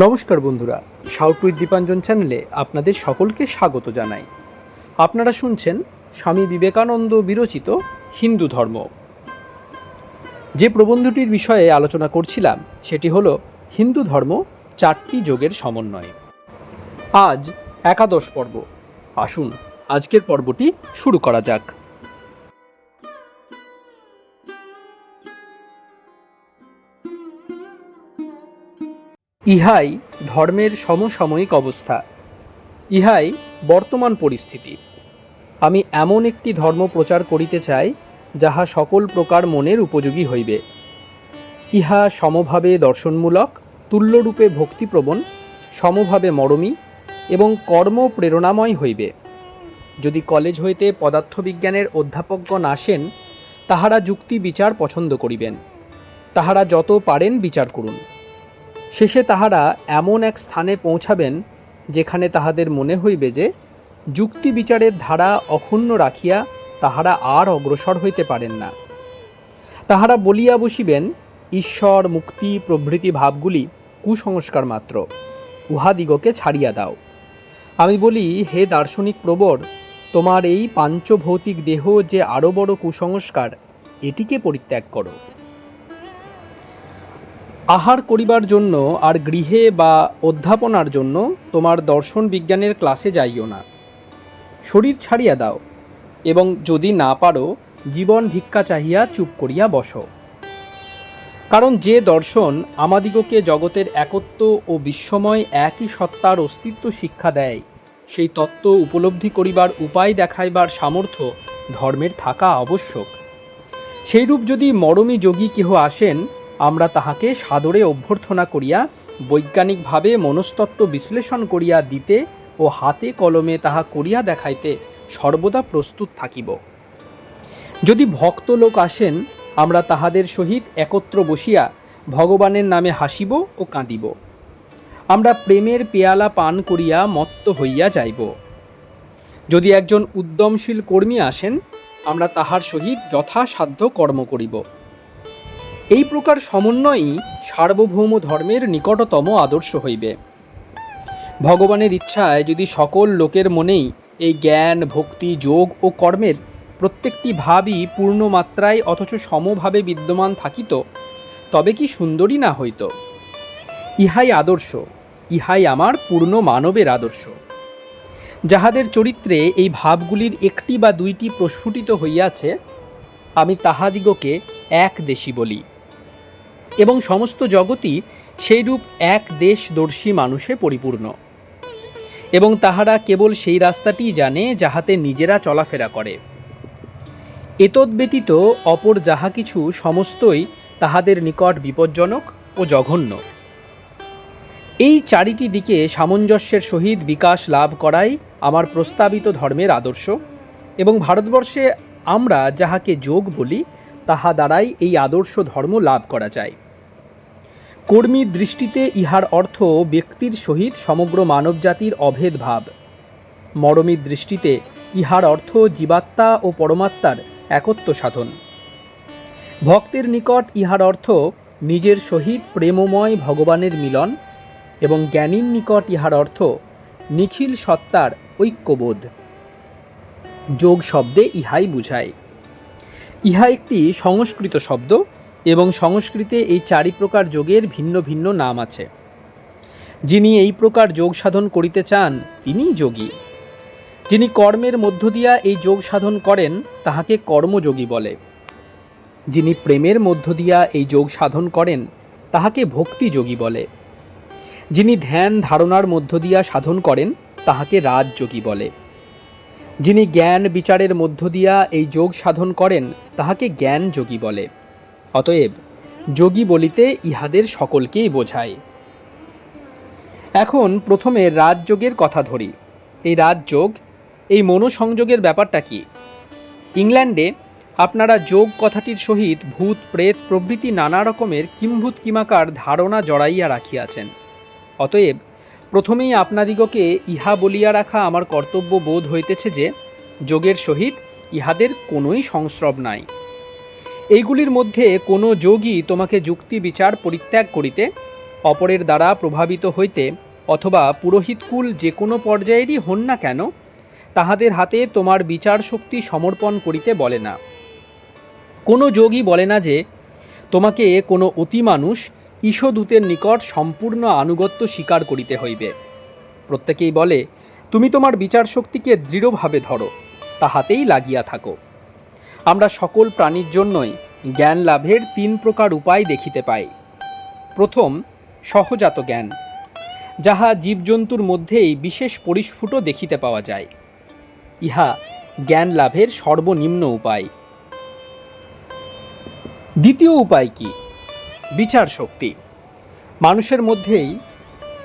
নমস্কার বন্ধুরা, south with Dipanjan চ্যানেলে আপনাদের সকলকে স্বাগত জানাই। আপনারা শুনছেন স্বামী বিবেকানন্দ বিরচিত হিন্দু ধর্ম। যে প্রবন্ধটির বিষয়ে আলোচনা করছিলাম সেটি হলো হিন্দু ধর্ম চারটি যোগের সমন্বয়। আজ একাদশ পর্ব। আসুন আজকের পর্বটি শুরু করা যাক। ইহাই ধর্মের সমসাময়িক অবস্থা, ইহাই বর্তমান পরিস্থিতি। আমি এমন একটি ধর্ম প্রচার করিতে চাই যাহা সকল প্রকার মনের উপযোগী হইবে। ইহা সমভাবে দর্শনমূলক, তুল্যরূপে ভক্তিপ্রবণ, সমভাবে মরমী এবং কর্ম প্রেরণাময় হইবে। যদি কলেজ হইতে পদার্থবিজ্ঞানের অধ্যাপকগণ আসেন, তাহারা যুক্তি বিচার পছন্দ করিবেন। তাহারা যত পারেন বিচার করুন। শেষে তাহারা এমন এক স্থানে পৌঁছাবেন যেখানে তাহাদের মনে হইবে যে যুক্তি বিচারের ধারা অক্ষুণ্ণ রাখিয়া তাহারা আর অগ্রসর হইতে পারেন না। তাহারা বলিয়া বসিবেন, ঈশ্বর, মুক্তি প্রভৃতি ভাবগুলি কুসংস্কার মাত্র, উহাদিগকে ছাড়িয়া দাও। আমি বলি, হে দার্শনিক প্রবর, তোমার এই পাঞ্চভৌতিক দেহ যে আরও বড় কুসংস্কার, এটিকে পরিত্যাগ করো। আহার করিবার জন্য আর গৃহে বা অধ্যাপনার জন্য তোমার দর্শন বিজ্ঞানের ক্লাসে যাইও না। শরীর ছাড়িয়া দাও এবং যদি না পারো জীবন ভিক্ষা চাহিয়া চুপ করিয়া বসো। কারণ যে দর্শন আমাদিগকে জগতের একত্ব ও বিশ্বময় একই সত্তার অস্তিত্ব শিক্ষা দেয়, সেই তত্ত্ব উপলব্ধি করিবার উপায় দেখাইবার সামর্থ্য ধর্মের থাকা আবশ্যক। সেইরূপ যদি মরমী যোগী কেহ আসেন, আমরা তাহাকে সাদরে অভ্যর্থনা করিয়া বৈজ্ঞানিকভাবে মনস্তত্ত্ব বিশ্লেষণ করিয়া দিতে ও হাতে কলমে তাহা করিয়া দেখাইতে সর্বদা প্রস্তুত থাকিব। যদি ভক্ত লোক আসেন, আমরা তাহাদের সহিত একত্র বসিয়া ভগবানের নামে হাসিব ও কাঁদিব। আমরা প্রেমের পেয়ালা পান করিয়া মত্ত হইয়া যাইব। যদি একজন উদ্যমশীল কর্মী আসেন, আমরা তাহার সহিত যথাসাধ্য কর্ম করিব। এই প্রকার সমন্বয়ই সার্বভৌম ধর্মের নিকটতম আদর্শ হইবে। ভগবানের ইচ্ছায় যদি সকল লোকের মনেই এই জ্ঞান, ভক্তি, যোগ ও কর্মের প্রত্যেকটি ভাবই পূর্ণ মাত্রায় অথচ সমভাবে বিদ্যমান থাকিত, তবে কি সুন্দরী না হইত? ইহাই আদর্শ, ইহাই আমার পূর্ণ মানবের আদর্শ। যাহাদের চরিত্রে এই ভাবগুলির একটি বা দুইটি প্রস্ফুটিত হইয়াছে, আমি তাহাদিগকে এক দেশী বলি, এবং সমস্ত জগৎই সেইরূপ এক দেশদর্শী মানুষে পরিপূর্ণ, এবং তাহারা কেবল সেই রাস্তাটিই জানে যাহাতে নিজেরা চলাফেরা করে। এতদ্ব্যতীত অপর যাহা কিছু সমস্তই তাহাদের নিকট বিপজ্জনক ও জঘন্য। এই চারিটি দিকে সামঞ্জস্যের সহিত বিকাশ লাভ করাই আমার প্রস্তাবিত ধর্মের আদর্শ, এবং ভারতবর্ষে আমরা যাহাকে যোগ বলি, তাহা দ্বারাই এই আদর্শ ধর্ম লাভ করা যায়। কর্মীর দৃষ্টিতে ইহার অর্থ ব্যক্তির সহিত সমগ্র মানবজাতির অভেদ ভাব। মরমীর দৃষ্টিতে ইহার অর্থ জীবাত্মা ও পরমাত্মার একত্ব সাধন। ভক্তের নিকট ইহার অর্থ নিজের সহিত প্রেমময় ভগবানের মিলন, এবং জ্ঞানীর নিকট ইহার অর্থ নিখিল সত্তার ঐক্যবোধ। যোগ শব্দে ইহাই বুঝায়। ইহা একটি সংস্কৃত শব্দ, এবং সংস্কৃতে এই চারি প্রকার যোগের ভিন্ন ভিন্ন নাম আছে। যিনি এই প্রকার যোগ সাধন করিতে চান, তিনিই যোগী। যিনি কর্মের মধ্য দিয়া এই যোগ সাধন করেন, তাহাকে কর্মযোগী বলে। যিনি প্রেমের মধ্য দিয়া এই যোগ সাধন করেন, তাহাকে ভক্তিযোগী বলে। যিনি ধ্যান ধারণার মধ্য দিয়া সাধন করেন, তাহাকে রাজযোগী বলে। যিনি জ্ঞান বিচারের মধ্য দিয়া এই যোগ সাধন করেন, তাহাকে জ্ঞানযোগী বলে। অতএব যোগী বলিতে ইহাদের সকলকেই বোঝায়। এখন প্রথমে রাজযোগের কথা ধরি। এই রাজযোগ, এই মনোসংযোগের ব্যাপারটা কি? ইংল্যান্ডে আপনারা যোগ কথাটির সহিত ভূত, প্রেত প্রভৃতি নানা রকমের কিম্ভূত কিমাকার ধারণা জড়াইয়া রাখিয়াছেন। অতএব প্রথমেই আপনাদিগকে ইহা বলিয়া রাখা আমার কর্তব্য বোধ হইতেছে যে যোগের সহিত ইহাদের কোনোই সংস্রব নাই। এইগুলির মধ্যে কোনো যোগই তোমাকে যুক্তি বিচার পরিত্যাগ করিতে অপরের দ্বারা প্রভাবিত হইতে অথবা পুরোহিতকুল যে কোনো পর্যায়েরই হন না কেন, তাহাদের হাতে তোমার বিচার শক্তি সমর্পণ করিতে বলে না। কোনো যোগী বলে না যে তোমাকে কোনো অতিমানুষ ঈশদূতের নিকট সম্পূর্ণ আনুগত্য স্বীকার করিতে হইবে। প্রত্যেকেই বলে তুমি তোমার বিচার শক্তিকে দৃঢ়ভাবে ধরো, তাহাতেই লাগিয়া থাকো। আমরা সকল প্রাণীর জন্যই জ্ঞান লাভের 3 প্রকার উপায় দেখিতে পাই। প্রথম, সহজাত জ্ঞান, যাহা জীবজন্তুর মধ্যেই বিশেষ পরিস্ফুট দেখিতে পাওয়া যায়। ইহা জ্ঞান লাভের সর্বনিম্ন উপায়। দ্বিতীয় উপায় কি? বিচার শক্তি। মানুষের মধ্যেই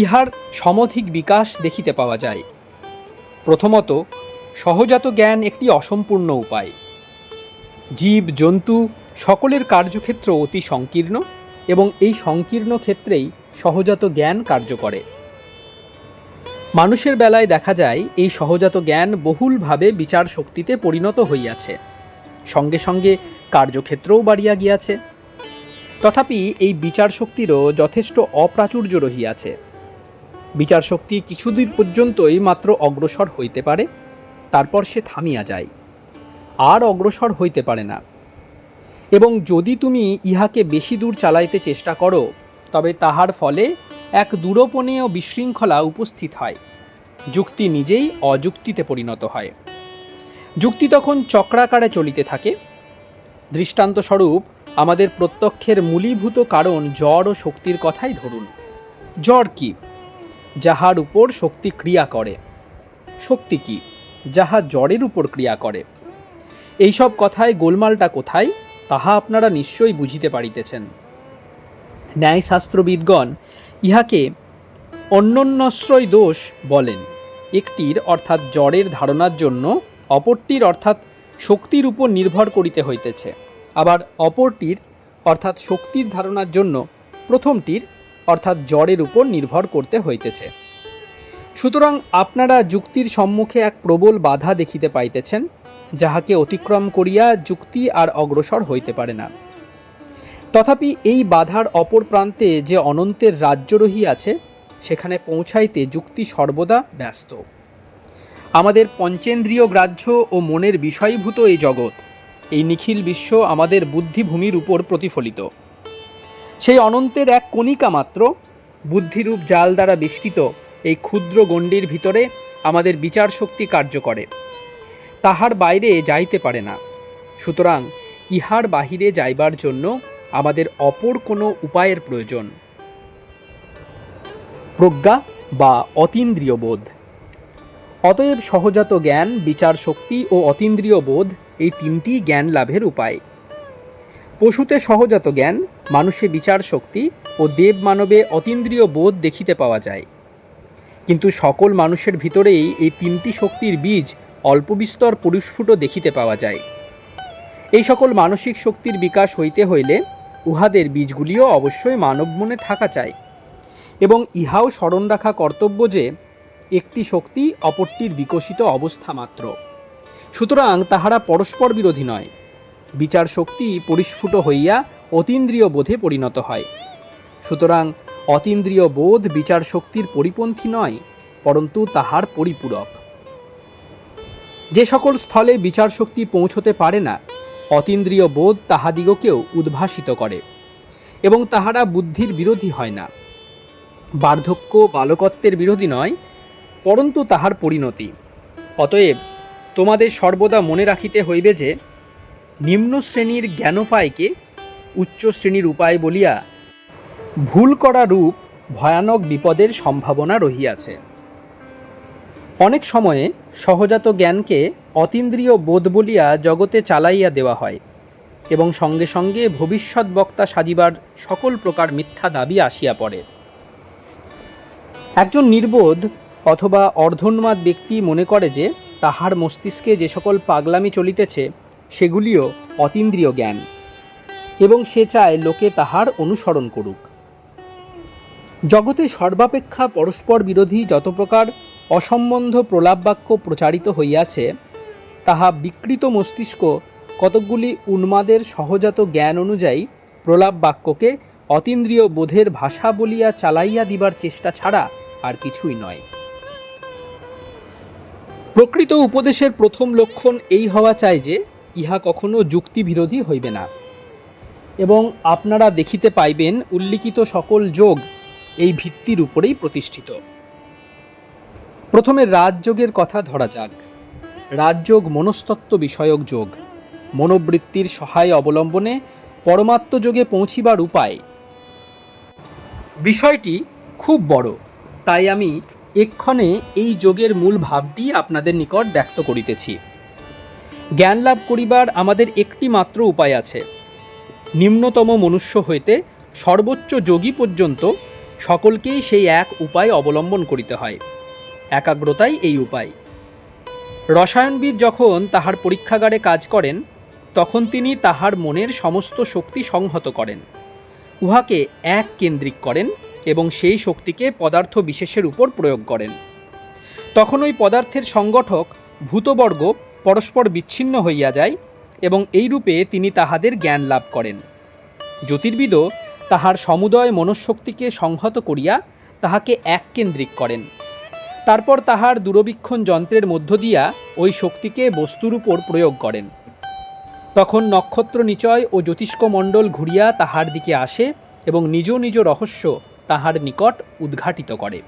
ইহার সমধিক বিকাশ দেখিতে পাওয়া যায়। প্রথমত, সহজাত জ্ঞান একটি অসম্পূর্ণ উপায়। জীব জন্তু সকলের কার্যক্ষেত্র অতি সংকীর্ণ এবং এই সংকীর্ণ ক্ষেত্রেই সহজাত জ্ঞান কার্য করে। মানুষের বেলায় দেখা যায় এই সহজাত জ্ঞান বহুলভাবে বিচার শক্তিতে পরিণত হইয়াছে, সঙ্গে সঙ্গে কার্যক্ষেত্রও বাড়িয়া গিয়াছে। তথাপি এই বিচার শক্তিরও যথেষ্ট অপ্রাচুর্য রহিয়াছে। বিচার শক্তি কিছুদূর পর্যন্তই মাত্র অগ্রসর হইতে পারে, তারপর সে থামিয়া যায়, আর অগ্রসর হইতে পারে না। এবং যদি তুমি ইহাকে বেশি দূর চালাইতে চেষ্টা করো, তবে তাহার ফলে এক দূরপনেয় বিশৃঙ্খলা উপস্থিত হয়। যুক্তি নিজেই অযুক্তিতে পরিণত হয়। যুক্তি তখন চক্রাকারে চলিতে থাকে। দৃষ্টান্তস্বরূপ আমাদের প্রত্যক্ষের মূলীভূত কারণ জড় ও শক্তির কথাই ধরুন। জড় কি? যাহার উপর শক্তি ক্রিয়া করে। শক্তি কি? যাহা জড়ের উপর ক্রিয়া করে। এইসব কথায় গোলমালটা কোথায়, তাহা আপনারা নিশ্চয়ই বুঝিতে পারিতেছেন। ন্যায়শাস্ত্রবিদগণ ইহাকে অন্যোন্যাশ্রয় দোষ বলেন। একটির অর্থাৎ জড়ের ধারণার জন্য অপরটির অর্থাৎ শক্তির উপর নির্ভর করিতে হইতেছে, আবার অপরটির অর্থাৎ শক্তির ধারণার জন্য প্রথমটির অর্থাৎ জড়ের উপর নির্ভর করতে হইতেছে। সুতরাং আপনারা যুক্তির সম্মুখে এক প্রবল বাধা দেখিতে পাইতেছেন, যাহাকে অতিক্রম করিয়া যুক্তি আর অগ্রসর হইতে পারে না। তথাপি এই বাধার অপর প্রান্তে যে অনন্তের রাজ্য রহিয়াছে, সেখানে পৌঁছাইতে যুক্তি সর্বদা ব্যস্ত। আমাদের পঞ্চেন্দ্রিয় গ্রাহ্য ও মনের বিষয়ভূত এই জগৎ, এই নিখিল বিশ্ব আমাদের বুদ্ধিভূমির উপর প্রতিফলিত। সেই অনন্তের এক কণিকা মাত্র বুদ্ধিরূপ জাল দ্বারা বেষ্টিত এই ক্ষুদ্র গণ্ডির ভিতরে আমাদের বিচার শক্তি কার্য করে, তাহার বাইরে যাইতে পারে না। সুতরাং ইহার বাহিরে যাইবার জন্য আমাদের অপর কোনো উপায়ের প্রয়োজন। প্রজ্ঞা বা অতীন্দ্রিয় বোধ। অতএব সহজাত জ্ঞান, বিচার শক্তি ও অতীন্দ্রিয় বোধ এই 3টি জ্ঞান লাভের উপায়। পশুতে সহজাত জ্ঞান, মানুষে বিচার শক্তি ও দেব মানবে অতীন্দ্রিয় বোধ দেখিতে পাওয়া যায়। কিন্তু সকল মানুষের ভিতরেই এই 3টি শক্তির বীজ অল্প বিস্তর পরিস্ফুট দেখিতে পাওয়া যায়। এই সকল মানসিক শক্তির বিকাশ হইতে হইলে উহাদের বীজগুলিও অবশ্যই মানব মনে থাকা চাই, এবং ইহাও স্মরণ রাখা কর্তব্য যে একটি শক্তি অপরটির বিকশিত অবস্থা মাত্র। সুতরাং তাহারা পরস্পর বিরোধী নয়। বিচার শক্তি পরিস্ফুট হইয়া অতীন্দ্রিয় বোধে পরিণত হয়। সুতরাং অতীন্দ্রিয় বোধ বিচার শক্তির পরিপন্থী নয়, পরন্তু তাহার পরিপূরক। যে সকল স্থলে বিচার শক্তি পৌঁছতে পারে না, অতীন্দ্রিয় বোধ তাহাদিগকেও উদ্ভাসিত করে, এবং তাহারা বুদ্ধির বিরোধী হয় না। বার্ধক্য বালকত্বের বিরোধী নয়, পরন্তু তাহার পরিণতি। অতএব তোমাদের সর্বদা মনে রাখিতে হইবে যে নিম্ন শ্রেণীর জ্ঞানোপায়কে উচ্চ শ্রেণীর উপায় বলিয়া ভুল করা রূপ ভয়ানক বিপদের সম্ভাবনা রহিয়াছে। অনেক সময়ে সহজাত জ্ঞানকে অতীন্দ্রিয় বোধ বলিয়া জগতে চালাইয়া দেওয়া হয়, এবং সঙ্গে সঙ্গে ভবিষ্যৎ বক্তা সাজিবার সকল প্রকার মিথ্যা দাবি আসিয়া পড়ে। একজন নির্বোধ অথবা অর্ধোন্মাদ ব্যক্তি মনে করে যে তাহার মস্তিষ্কে যে সকল পাগলামি চলিতেছে সেগুলিও অতীন্দ্রিয় জ্ঞান, এবং সে চায় লোকে তাহার অনুসরণ করুক। জগতে সর্বাপেক্ষা পরস্পর বিরোধী যত প্রকার অসম্বন্ধ প্রলাপ বাক্য প্রচারিত হইয়াছে, তাহা বিকৃত মস্তিষ্ক কতকগুলি উন্মাদের সহজাত জ্ঞান অনুযায়ী প্রলাপ বাক্যকে অতীন্দ্রিয় বোধের ভাষা বলিয়া চালাইয়া দিবার চেষ্টা ছাড়া আর কিছুই নয়। প্রকৃত উপদেশের প্রথম লক্ষণ এই হওয়া চাই যে ইহা কখনো যুক্তিবিরোধী হইবে না, এবং আপনারা দেখিতে পাইবেন উল্লিখিত সকল যোগ এই ভিত্তির উপরেই প্রতিষ্ঠিত। প্রথমে রাজযোগের কথা ধরা যাক। রাজযোগ মনস্তত্ত্ব বিষয়ক যোগ, মনোবৃত্তির সহায় অবলম্বনে পরমাত্মযোগে পৌঁছিবার উপায়। বিষয়টি খুব বড়, তাই আমি এক্ষণে এই যোগের মূল ভাবটি আপনাদের নিকট ব্যক্ত করিতেছি। জ্ঞান লাভ করিবার আমাদের একটি মাত্র উপায় আছে। নিম্নতম মনুষ্য হইতে সর্বোচ্চ যোগী পর্যন্ত সকলকেই সেই এক উপায় অবলম্বন করিতে হয়। একাগ্রতাই এই উপায়। রসায়নবিদ যখন তাহার পরীক্ষাগারে কাজ করেন, তখন তিনি তাহার মনের সমস্ত শক্তি সংহত করেন, উহাকে এক কেন্দ্রিক করেন এবং সেই শক্তিকে পদার্থ বিশেষের উপর প্রয়োগ করেন। তখন ওই পদার্থের সংগঠক ভূতবর্গ পরস্পর বিচ্ছিন্ন হইয়া যায় এবং এইরূপে তিনি তাহাদের জ্ঞান লাভ করেন। জ্যোতির্বিদও তাহার সমুদয় মনঃশক্তিকে সংহত করিয়া তাহাকে এক কেন্দ্রিক করেন। তারপর তাহার দূরবীক্ষণ যন্ত্রের মধ্য দিয়া ওই শক্তিকে বস্তুর উপর প্রয়োগ করেন। তখন নক্ষত্র নিচয় ও জ্যোতিষ্কমণ্ডল ঘুরিয়া তাহার দিকে আসে এবং নিজ নিজ রহস্য তাহার নিকট উদ্ঘাটিত করে।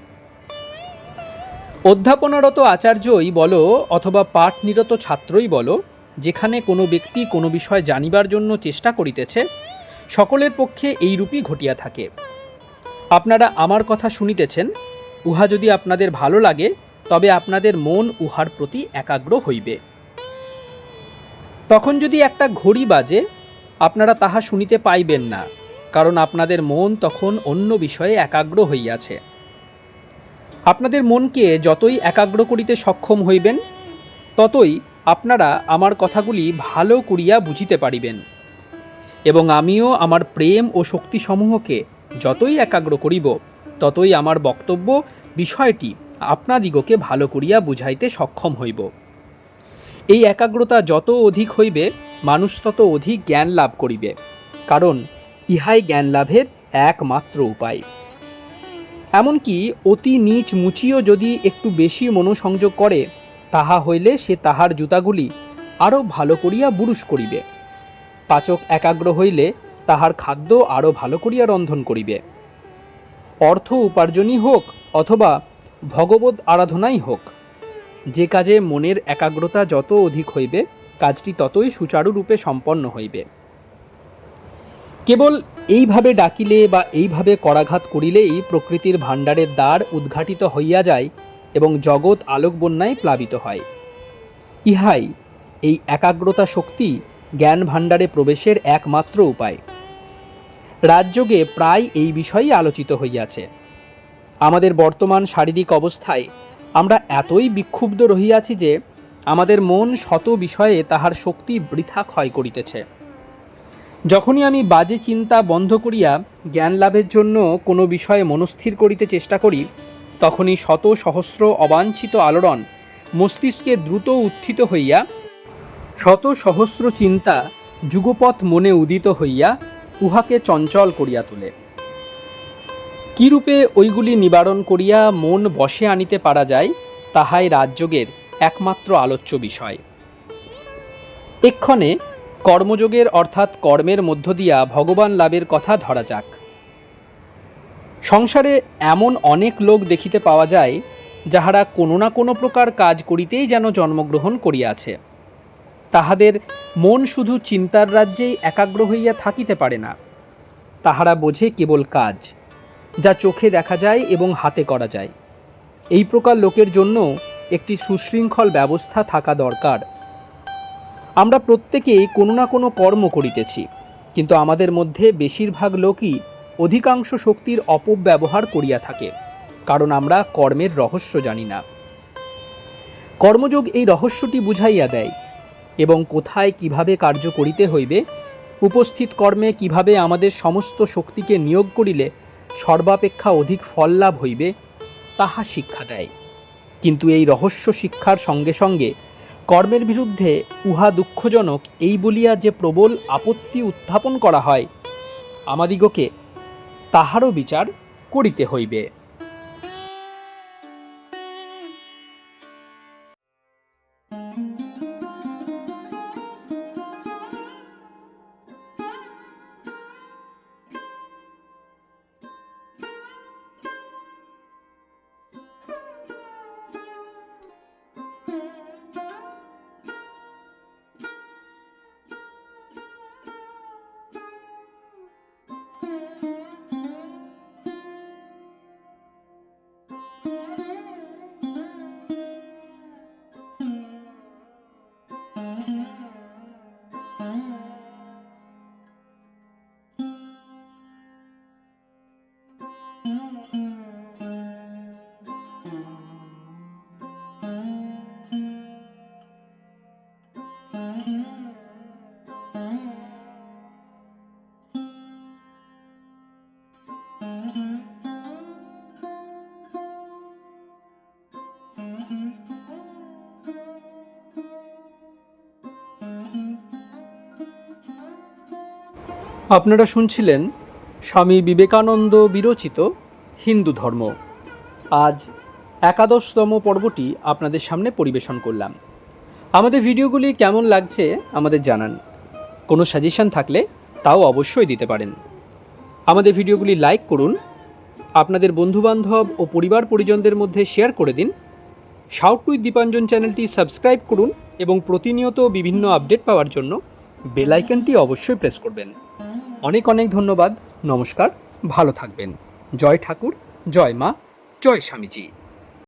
অধ্যাপনারত আচার্যই বলো অথবা পাঠনিরত ছাত্রই বলো, যেখানে কোনো ব্যক্তি কোনো বিষয় জানিবার জন্য চেষ্টা করিতেছে, সকলের পক্ষে এইরূপই ঘটিয়া থাকে। আপনারা আমার কথা শুনিতেছেন, উহা যদি আপনাদের ভালো লাগে তবে আপনাদের মন উহার প্রতি একাগ্র হইবে। তখন যদি একটা ঘড়ি বাজে, আপনারা তাহা শুনিতে পাইবেন না, কারণ আপনাদের মন তখন অন্য বিষয়ে একাগ্র হইয়াছে। আপনাদের মনকে যতই একাগ্র করিতে সক্ষম হইবেন, ততই আপনারা আমার কথাগুলি ভালো করিয়া বুঝিতে পারিবেন, এবং আমিও আমার প্রেম ও শক্তিসমূহকে যতই একাগ্র করিব, ততই আমার বক্তব্য বিষয়টি আপনাদিগকে ভালো করিয়া বুঝাইতে সক্ষম হইব। এই একাগ্রতা যত অধিক হইবে, মানুষ তত অধিক জ্ঞান লাভ করিবে, কারণ ইহাই জ্ঞান লাভের একমাত্র উপায়। এমনকি অতি নীচ মুচিও যদি একটু বেশি মনোসংযোগ করে, তাহা হইলে সে তাহার জুতাগুলি আরও ভালো করিয়া বুরুষ করিবে। পাচক একাগ্র হইলে তাহার খাদ্য আরও ভালো করিয়া রন্ধন করিবে। অর্থ উপার্জনই হোক অথবা ভগবত আরাধনাই হোক, যে কাজে মনের একাগ্রতা যত অধিক হইবে, কাজটি ততই সুচারুরূপে সম্পন্ন হইবে। কেবল এইভাবে ডাকিলে বা এইভাবে করাঘাত করিলেই প্রকৃতির ভাণ্ডারের দ্বার উদ্ঘাটিত হইয়া যায় এবং জগৎ আলোকবন্যায় প্লাবিত হয়। ইহাই এই একাগ্রতা শক্তি জ্ঞান ভাণ্ডারে প্রবেশের একমাত্র উপায়। রাজযোগে প্রায় এই বিষয়ই আলোচিত হইয়াছে। আমাদের বর্তমান শারীরিক অবস্থায় আমরা এতই বিক্ষুব্ধ রহিয়াছি যে আমাদের মন শত বিষয়ে তাহার শক্তি বৃথা ক্ষয় করিতেছে। যখনই আমি বাজে চিন্তা বন্ধ করিয়া জ্ঞান লাভের জন্য কোনো বিষয়ে মনস্থির করিতে চেষ্টা করি, তখনই শত সহস্র অবাঞ্ছিত আলোড়ন মস্তিষ্কে দ্রুত উত্থিত হইয়া শত সহস্র চিন্তা যুগপৎ মনে উদিত হইয়া উহাকে চঞ্চল করিয়া তোলে। কিরূপে ওইগুলি নিবারণ করিয়া মন বশে আনিতে পারা যায়, তাহাই রাজযোগের একমাত্র আলোচ্য বিষয়। এক্ষণে কর্মযোগের অর্থাৎ কর্মের মধ্য দিয়া ভগবান লাভের কথা ধরা যাক। সংসারে এমন অনেক লোক দেখিতে পাওয়া যায়, যাহারা কোনো না কোনো প্রকার কাজ করিতেই যেন জন্মগ্রহণ করিয়াছে। তাহাদের মন শুধু চিন্তার রাজ্যেই একাগ্র হইয়া থাকিতে পারে না। তাহারা বোঝে কেবল কাজ, যা চোখে দেখা যায় এবং হাতে করা যায়। এই প্রকার লোকের জন্য একটি সুশৃঙ্খল ব্যবস্থা থাকা দরকার। আমরা প্রত্যেকেই কোনো না কোনো কর্ম করিতেছি, কিন্তু আমাদের মধ্যে বেশিরভাগ লোকই অধিকাংশ শক্তির অপব্যবহার করিয়া থাকে, কারণ আমরা কর্মের রহস্য জানি না। কর্মযোগ এই রহস্যটি বুঝাইয়া দেয় এবং কোথায় কিভাবে কার্য করিতে হইবে, উপস্থিত কর্মে কিভাবে আমাদের সমস্ত শক্তিকে নিয়োগ করিলে সর্বাপেক্ষা অধিক ফল লাভ হইবে, তাহা শিক্ষা দেয়। কিন্তু এই রহস্য শিক্ষার সঙ্গে সঙ্গে কর্মের বিরুদ্ধে উহা দুঃখজনক এই বলিয়া যে প্রবল আপত্তি উত্থাপন করা হয়, আমাদিগকে তাহারও বিচার করিতে হইবে। আপনারা শুনছিলেন স্বামী বিবেকানন্দ বিরচিত হিন্দু ধর্ম। আজ 11তম পর্বটি আপনাদের সামনে পরিবেশন করলাম। আমাদের ভিডিওগুলি কেমন লাগছে আমাদের জানান। কোনো সাজেশন থাকলে তাও অবশ্যই দিতে পারেন। আমাদের ভিডিওগুলি লাইক করুন, আপনাদের বন্ধুবান্ধব ও পরিবার পরিজনদের মধ্যে শেয়ার করে দিন। শাউট উইথ দীপাঞ্জন চ্যানেলটি সাবস্ক্রাইব করুন এবং প্রতিনিয়ত বিভিন্ন আপডেট পাওয়ার জন্য বেল আইকনটি অবশ্যই প্রেস করবেন। অনেক অনেক ধন্যবাদ। নমস্কার, ভালো থাকবেন। জয় ঠাকুর, জয় মা, জয় স্বামীজি।